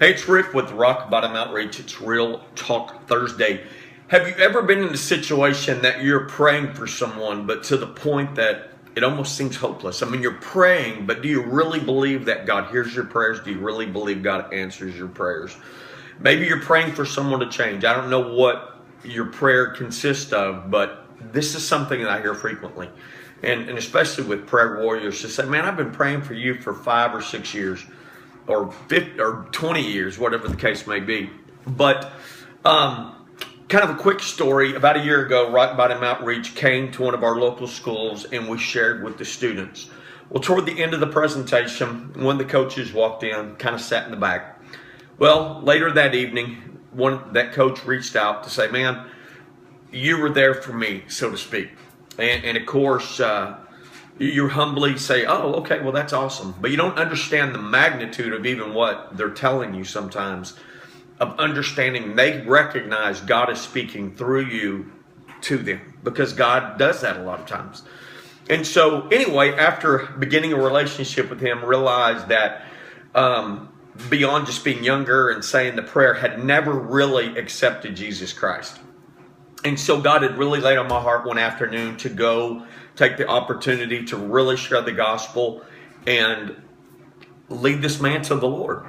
Hey, it's Rick with Rock Bottom Outreach. It's Real Talk Thursday. Have you ever been in a situation that you're praying for someone, but to the point that it almost seems hopeless? I mean, you're praying, but do you really believe that God hears your prayers? Do you really believe God answers your prayers? Maybe you're praying for someone to change. I don't know what your prayer consists of, but this is something that I hear frequently. And especially with prayer warriors to say, man, I've been praying for you for 5 or 6 years. Or 50 or 20 years, whatever the case may be. But kind of a quick story. About a year ago, Rock Bottom Outreach came to one of our local schools and we shared with the students. Well, toward the end of the presentation, one of the coaches walked in, kind of sat in the back. Well, later that evening, that coach reached out to say, man, you were there for me, so to speak. And of course, you humbly say, oh, okay, well, that's awesome. But you don't understand the magnitude of even what they're telling you sometimes, of understanding they recognize God is speaking through you to them, because God does that a lot of times. And so anyway, after beginning a relationship with him, realized that beyond just being younger and saying the prayer, had never really accepted Jesus Christ. And so God had really laid on my heart one afternoon to go take the opportunity to really share the gospel and lead this man to the Lord.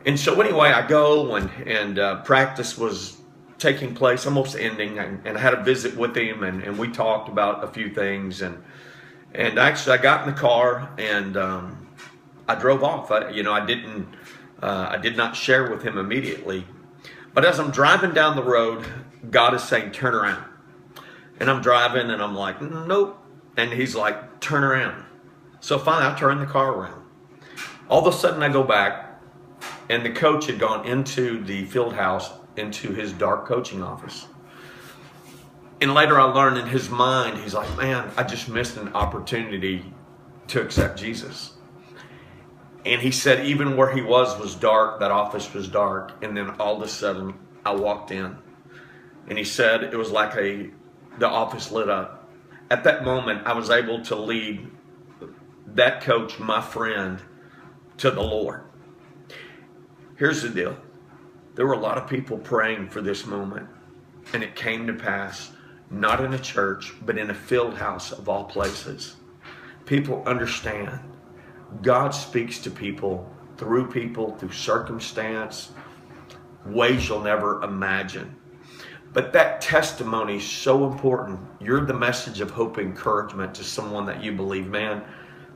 And so anyway, I go and practice was taking place, almost ending, and I had a visit with him, and we talked about a few things, and actually I got in the car and I drove off. I did not share with him immediately, but as I'm driving down the road, God is saying, turn around. And I'm driving and I'm like, nope. And he's like, turn around. So finally I turn the car around. All of a sudden I go back, and the coach had gone into the field house, into his dark coaching office. And later I learned in his mind, he's like, man, I just missed an opportunity to accept Jesus. And he said even where he was dark, that office was dark. And then all of a sudden I walked in. And he said it was like the office lit up. At that moment, I was able to lead that coach, my friend, to the Lord. Here's the deal. There were a lot of people praying for this moment. And it came to pass, not in a church, but in a field house of all places. People understand. God speaks to people, through circumstance, ways you'll never imagine. But that testimony is so important. You're the message of hope and encouragement to someone that you believe, man,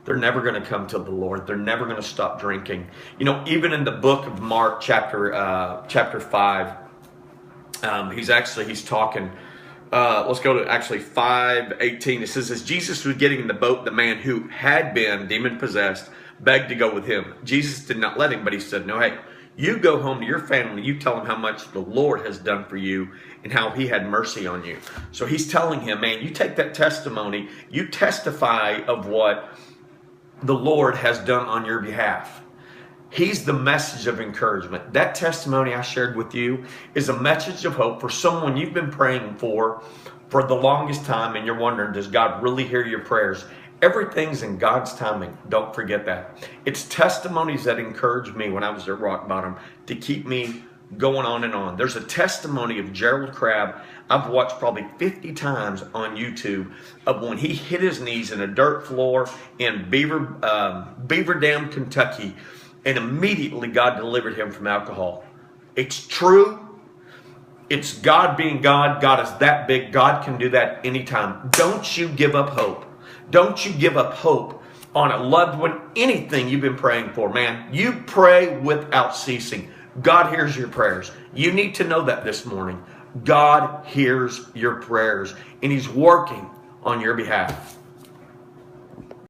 they're never going to come to the Lord. They're never going to stop drinking. You know, even in the book of Mark, chapter 5, he's talking. Let's go to actually 5:18. It says, as Jesus was getting in the boat, the man who had been demon-possessed begged to go with him. Jesus did not let him, but he said, no, hey, you go home to your family. You tell them how much the Lord has done for you and how he had mercy on you. So he's telling him, man, you take that testimony, you testify of what the Lord has done on your behalf. He's the message of encouragement. That testimony I shared with you is a message of hope for someone you've been praying for the longest time, and you're wondering, does God really hear your prayers? Everything's in God's timing. Don't forget that. It's testimonies that encouraged me when I was at rock bottom to keep me going on and on. There's a testimony of Gerald Crabb I've watched probably 50 times on YouTube of when he hit his knees in a dirt floor in Beaver Dam, Kentucky, and immediately God delivered him from alcohol. It's true. It's God being God. God is that big. God can do that anytime. Don't you give up hope. Don't you give up hope on a loved one, anything you've been praying for, man. You pray without ceasing. God hears your prayers. You need to know that this morning. God hears your prayers, and he's working on your behalf.